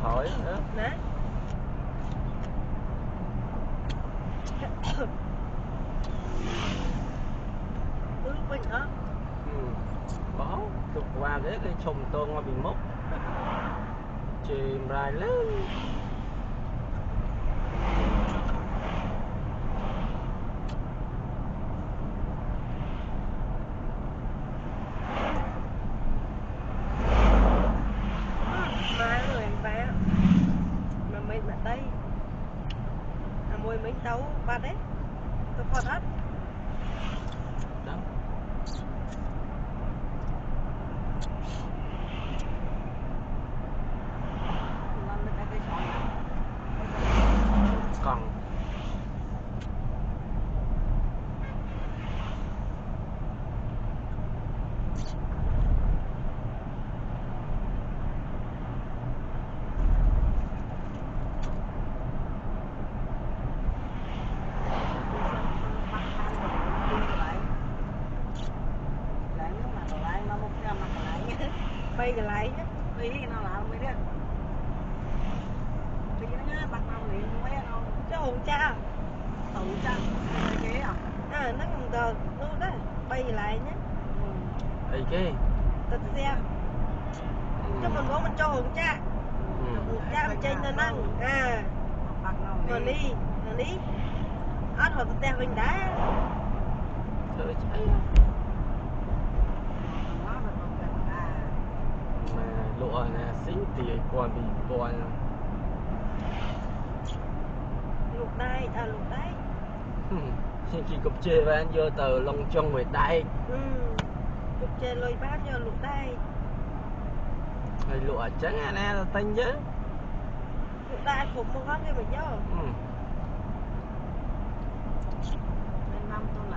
khỏi đó. Nè. Lúc mình hả? Có tục qua đấy cái chùm tôn bị mốc chìm rai lên Má rồi anh bé mà mình ở đây là mùi mình tấu ba đấy tôi còn hết đó còn bay cái lại nhá đi nó là mấy đứa đi nó bắt đầu liền mấy nó cho hồn cha tự cha cái à nó còn tờ luôn đó bay lại nhá ấy cái tật xe cho mình có mình cho hồn cha cha mình trên nên ăn bắt đầu mà đi hết hồi tật xe mình đã trời cháy mà lụa nè xíu thì còn bị còn luộc đai xin chị cục chê và anh vô tờ lông trong người tay cục chê lôi bán cho luộc đai lụa trắng nè là tinh chứ luộc đai phục một con kia mà vô